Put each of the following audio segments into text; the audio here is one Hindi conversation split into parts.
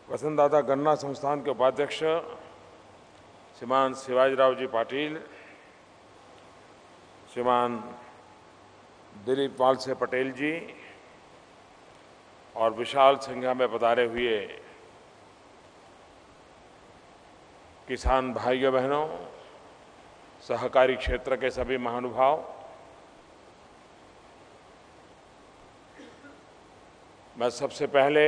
वसंतदादा गन्ना संस्थान के उपाध्यक्ष श्रीमान शिवाजीराव जी पाटिल, श्रीमान दिलीप वालसे पटेल जी और विशाल संख्या में पधारे हुए किसान भाइयों बहनों, सहकारी क्षेत्र के सभी महानुभाव, मैं सबसे पहले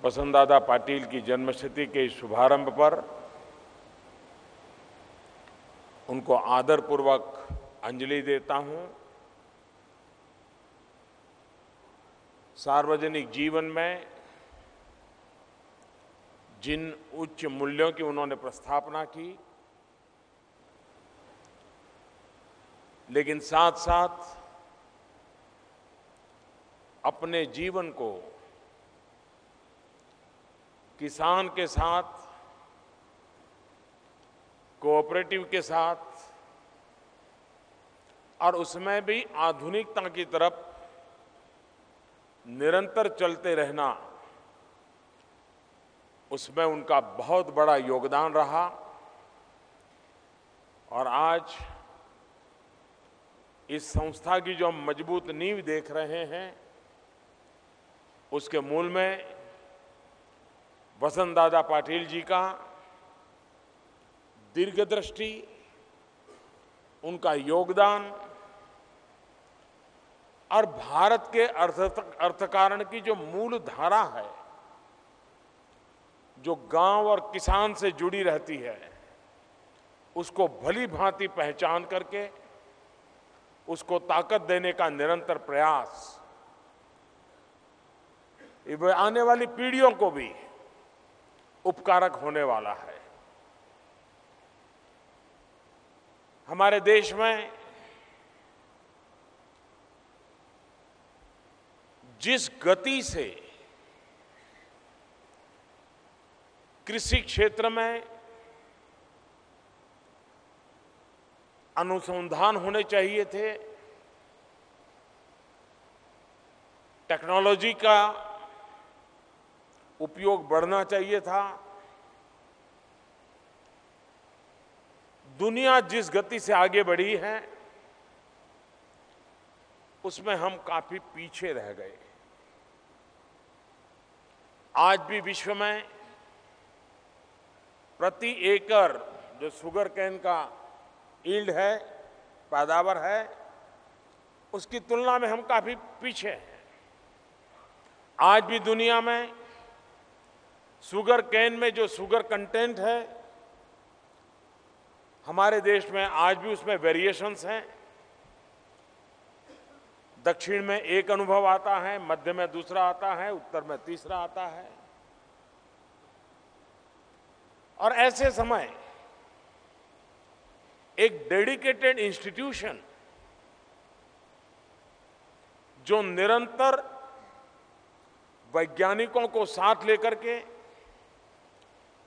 वसंतदादा पाटिल की जन्मशती के शुभारंभ पर उनको आदरपूर्वक अंजलि देता हूं। सार्वजनिक जीवन में जिन उच्च मूल्यों की उन्होंने प्रस्थापना की, लेकिन साथ साथ अपने जीवन को किसान के साथ, कोऑपरेटिव के साथ और उसमें भी आधुनिकता की तरफ निरंतर चलते रहना, उसमें उनका बहुत बड़ा योगदान रहा। और आज इस संस्था की जो हम मजबूत नींव देख रहे हैं, उसके मूल में वसंतदादा पाटिल जी का दीर्घदृष्टि, उनका योगदान और भारत के अर्थकारण की जो मूल धारा है, जो गांव और किसान से जुड़ी रहती है, उसको भली भांति पहचान करके उसको ताकत देने का निरंतर प्रयास, ये आने वाली पीढ़ियों को भी उपकारक होने वाला है। हमारे देश में जिस गति से कृषि क्षेत्र में अनुसंधान होने चाहिए थे, टेक्नोलॉजी का उपयोग बढ़ना चाहिए था, दुनिया जिस गति से आगे बढ़ी है उसमें हम काफी पीछे रह गए। आज भी विश्व में प्रति एकड़ जो शुगर केन का यील्ड है, पैदावार है, उसकी तुलना में हम काफी पीछे हैं। आज भी दुनिया में शुगर केन में जो शुगर कंटेंट है, हमारे देश में आज भी उसमें वेरिएशंस हैं। दक्षिण में एक अनुभव आता है, मध्य में दूसरा आता है, उत्तर में तीसरा आता है। और ऐसे समय एक डेडिकेटेड इंस्टीट्यूशन जो निरंतर वैज्ञानिकों को साथ लेकर के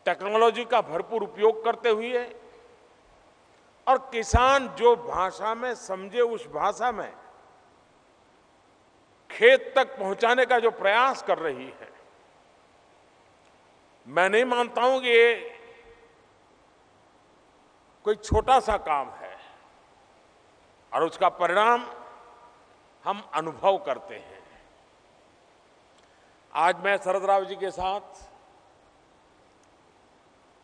टेक्नोलॉजी का भरपूर उपयोग करते हुए और किसान जो भाषा में समझे उस भाषा में खेत तक पहुंचाने का जो प्रयास कर रही है, मैं नहीं मानता हूं कि ये कोई छोटा सा काम है और उसका परिणाम हम अनुभव करते हैं। आज मैं शरद राव जी के साथ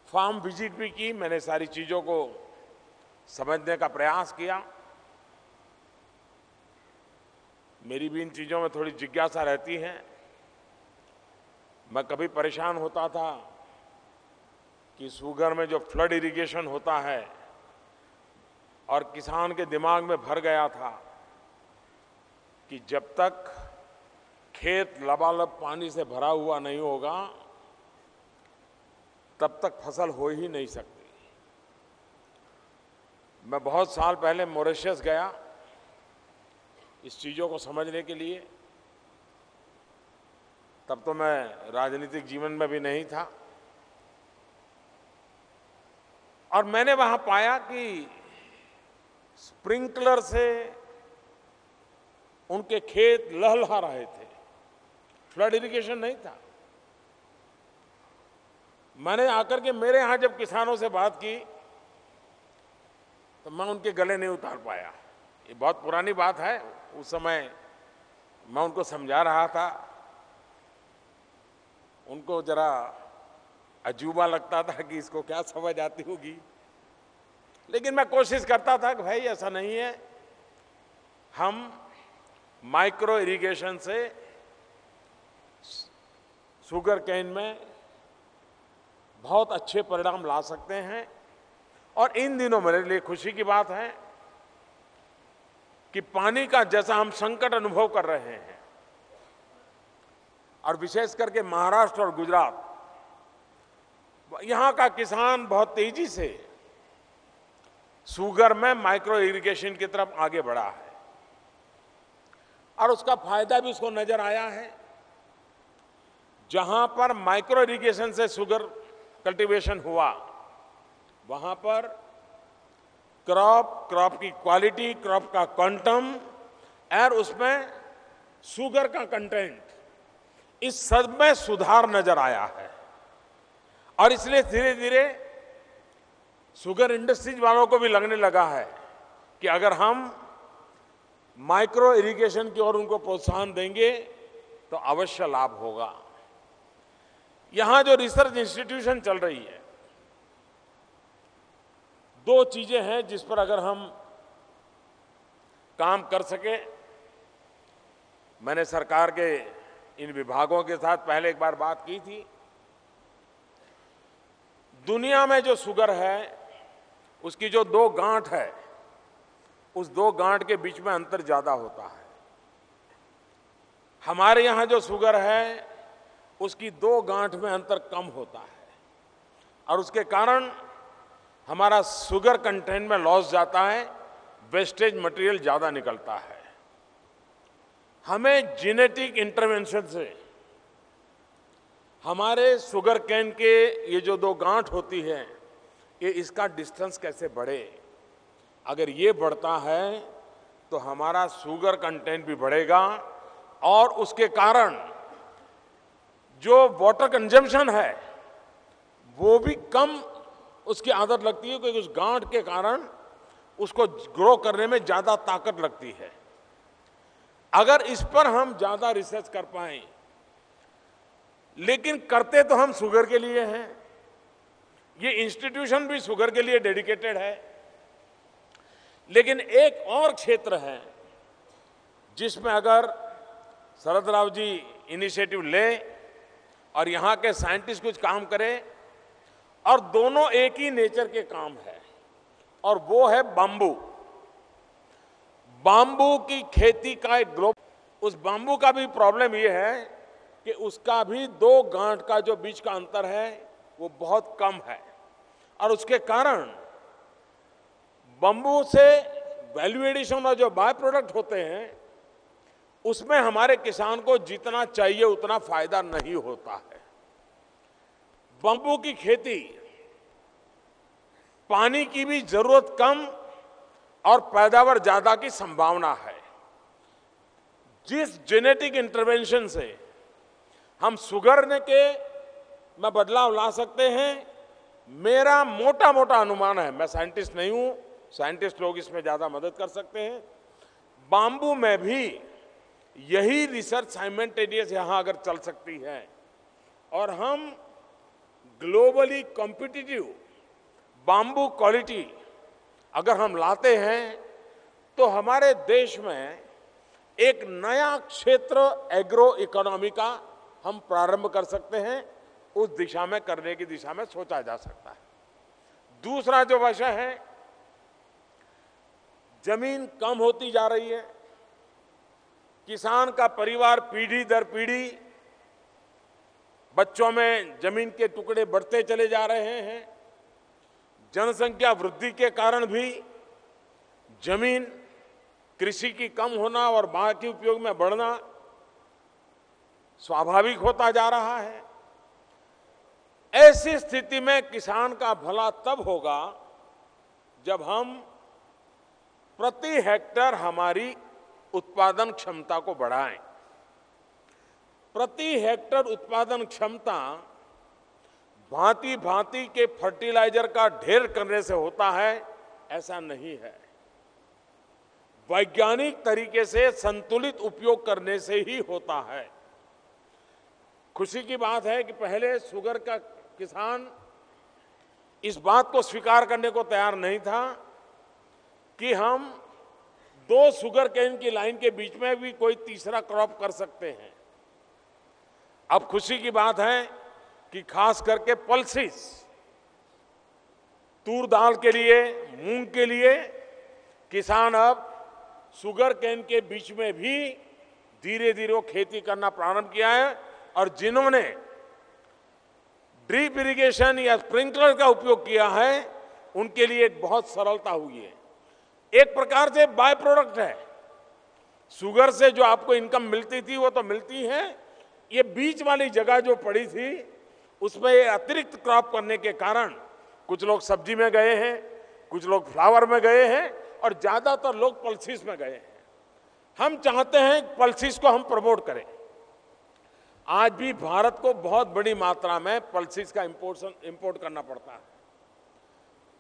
फार्म विजिट भी की, मैंने सारी चीजों को समझने का प्रयास किया। मेरी भी इन चीजों में थोड़ी जिज्ञासा रहती है। मैं कभी परेशान होता था कि शुगर में जो फ्लड इरिगेशन होता है और किसान के दिमाग में भर गया था कि जब तक खेत लबालब पानी से भरा हुआ नहीं होगा तब तक फसल हो ही नहीं सकती। मैं बहुत साल पहले मॉरिशस गया इस चीजों को समझने के लिए। तब तो मैं राजनीतिक जीवन में भी नहीं था और मैंने वहां पाया कि स्प्रिंकलर से उनके खेत लहलहा रहे थे। फ्लड इरिगेशन नहीं था। मैंने आकर के मेरे यहां जब किसानों से बात की तो मैं उनके गले नहीं उतार पाया। ये बहुत पुरानी बात है। उस समय मैं उनको समझा रहा था, उनको जरा अजूबा लगता था कि इसको क्या समझ आती होगी, लेकिन मैं कोशिश करता था कि भाई ऐसा नहीं है, हम माइक्रो इरिगेशन से शुगर केन में बहुत अच्छे परिणाम ला सकते हैं। और इन दिनों मेरे लिए खुशी की बात है कि पानी का जैसा हम संकट अनुभव कर रहे हैं, और विशेष करके महाराष्ट्र और गुजरात, यहां का किसान बहुत तेजी से शुगर में माइक्रो इरिगेशन की तरफ आगे बढ़ा है और उसका फायदा भी उसको नजर आया है। जहां पर माइक्रो इरिगेशन से शुगर कल्टीवेशन हुआ, वहां पर क्रॉप की क्वालिटी, क्रॉप का क्वांटम और उसमें शुगर का कंटेंट, इस सब में सुधार नजर आया है। और इसलिए धीरे धीरे शुगर इंडस्ट्रीज वालों को भी लगने लगा है कि अगर हम माइक्रो इरिगेशन की ओर उनको प्रोत्साहन देंगे तो अवश्य लाभ होगा। यहां जो रिसर्च इंस्टीट्यूशन चल रही है, दो चीजें हैं जिस पर अगर हम काम कर सके। मैंने सरकार के इन विभागों के साथ पहले एक बार बात की थी। दुनिया में जो शुगर है उसकी जो दो गांठ है, उस दो गांठ के बीच में अंतर ज्यादा होता है। हमारे यहां जो शुगर है उसकी दो गांठ में अंतर कम होता है, और उसके कारण हमारा शुगर कंटेंट में लॉस जाता है, वेस्टेज मटेरियल ज्यादा निकलता है। हमें जेनेटिक इंटरवेंशन से हमारे शुगर केन के ये जो दो गांठ होती है, ये इसका डिस्टेंस कैसे बढ़े। अगर ये बढ़ता है तो हमारा शुगर कंटेंट भी बढ़ेगा और उसके कारण जो वाटर कंजम्पशन है वो भी कम उसकी आदत लगती है, क्योंकि उस गांठ के कारण उसको ग्रो करने में ज्यादा ताकत लगती है। अगर इस पर हम ज्यादा रिसर्च कर पाए, लेकिन करते तो हम शुगर के लिए हैं, ये इंस्टीट्यूशन भी शुगर के लिए डेडिकेटेड है, लेकिन एक और क्षेत्र है जिसमें अगर शरद राव जी इनिशिएटिव ले और यहां के साइंटिस्ट कुछ काम करें, और दोनों एक ही नेचर के काम है, और वो है बाम्बू। बाम्बू की खेती का एक उस बाम्बू का भी प्रॉब्लम ये है कि उसका भी दो गांठ का जो बीच का अंतर है वो बहुत कम है, और उसके कारण बाम्बू से वैल्यू एडिशन और जो बाय प्रोडक्ट होते हैं उसमें हमारे किसान को जितना चाहिए उतना फायदा नहीं होता है। बाम्बू की खेती पानी की भी जरूरत कम और पैदावार ज्यादा की संभावना है। जिस जेनेटिक इंटरवेंशन से हम शुगर के में बदलाव ला सकते हैं, मेरा मोटा मोटा अनुमान है, मैं साइंटिस्ट नहीं हूं, साइंटिस्ट लोग इसमें ज्यादा मदद कर सकते हैं, बाम्बू में भी यही रिसर्च साइमल्टेनियस यहां अगर चल सकती है और हम ग्लोबली कॉम्पिटिटिव बाम्बू क्वालिटी अगर हम लाते हैं तो हमारे देश में एक नया क्षेत्र एग्रो इकोनॉमी का हम प्रारंभ कर सकते हैं। उस दिशा में करने की दिशा में सोचा जा सकता है। दूसरा जो विषय है, जमीन कम होती जा रही है, किसान का परिवार पीढ़ी दर पीढ़ी बच्चों में जमीन के टुकड़े बढ़ते चले जा रहे हैं। जनसंख्या वृद्धि के कारण भी जमीन कृषि की कम होना और बाकी उपयोग में बढ़ना स्वाभाविक होता जा रहा है। ऐसी स्थिति में किसान का भला तब होगा जब हम प्रति हेक्टेयर हमारी उत्पादन क्षमता को बढ़ाएं। प्रति हेक्टेयर उत्पादन क्षमता भांति भांति के फर्टिलाइजर का ढेर करने से होता है, ऐसा नहीं है। वैज्ञानिक तरीके से संतुलित उपयोग करने से ही होता है। खुशी की बात है कि पहले शुगर का किसान इस बात को स्वीकार करने को तैयार नहीं था कि हम 2 शुगर केन की लाइन के बीच में भी कोई तीसरा क्रॉप कर सकते हैं। अब खुशी की बात है कि खास करके पल्सेस, तूर दाल के लिए, मूंग के लिए किसान अब शुगर केन के बीच में भी धीरे धीरे खेती करना प्रारंभ किया है। और जिन्होंने ड्रिप इरिगेशन या स्प्रिंकलर का उपयोग किया है, उनके लिए एक बहुत सरलता हुई है। एक प्रकार से बाय प्रोडक्ट है। शुगर से जो आपको इनकम मिलती थी वो तो मिलती है, ये बीच वाली जगह जो पड़ी थी उसमें अतिरिक्त क्रॉप करने के कारण कुछ लोग सब्जी में गए हैं, कुछ लोग फ्लावर में गए हैं और ज्यादातर लोग पल्सेस में गए हैं। हम चाहते हैं पल्सेस को हम प्रमोट करें। आज भी भारत को बहुत बड़ी मात्रा में पल्सेस का इंपोर्ट करना पड़ता है।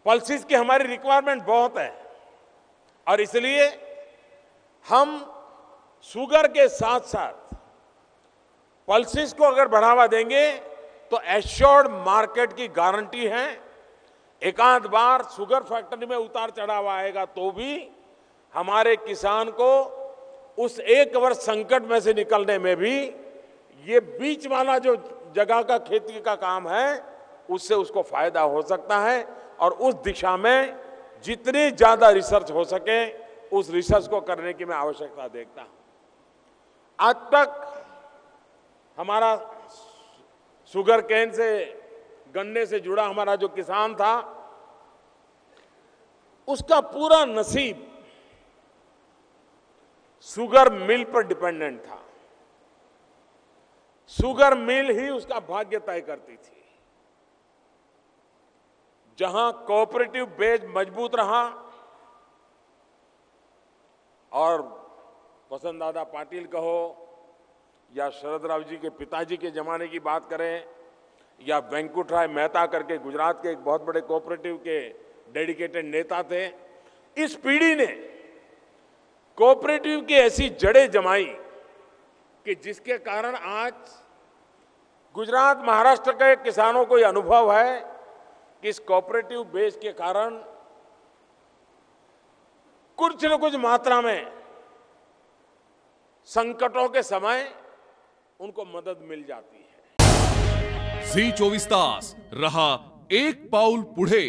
पल्सेस की हमारी रिक्वायरमेंट बहुत है और इसलिए हम शुगर के साथ साथ पल्सेस को अगर बढ़ावा देंगे तो एश्योर्ड मार्केट की गारंटी है। एकाध बार शुगर फैक्ट्री में उतार चढ़ाव आएगा तो भी हमारे किसान को उस एक वर्ष संकट में से निकलने में भी ये बीच वाला जो जगह का खेती का काम है उससे उसको फायदा हो सकता है। और उस दिशा में जितनी ज्यादा रिसर्च हो सके उस रिसर्च को करने की मैं आवश्यकता देखता हूं। आज तक हमारा शुगर केन से, गन्ने से जुड़ा हमारा जो किसान था, उसका पूरा नसीब शुगर मिल पर डिपेंडेंट था। शुगर मिल ही उसका भाग्य तय करती थी। जहां कोऑपरेटिव बेस मजबूत रहा और वसंत दादा पाटिल कहो या शरद राव जी के पिताजी के जमाने की बात करें या वेंकुटराय मेहता करके गुजरात के एक बहुत बड़े कोऑपरेटिव के डेडिकेटेड नेता थे, इस पीढ़ी ने कोऑपरेटिव की ऐसी जड़ें जमाई कि जिसके कारण आज गुजरात, महाराष्ट्र के किसानों को यह अनुभव है कि इस कोऑपरेटिव बेस के कारण कुछ न कुछ मात्रा में संकटों के समय उनको मदद मिल जाती है। झी 24 तास रहा एक पाऊल पुढे।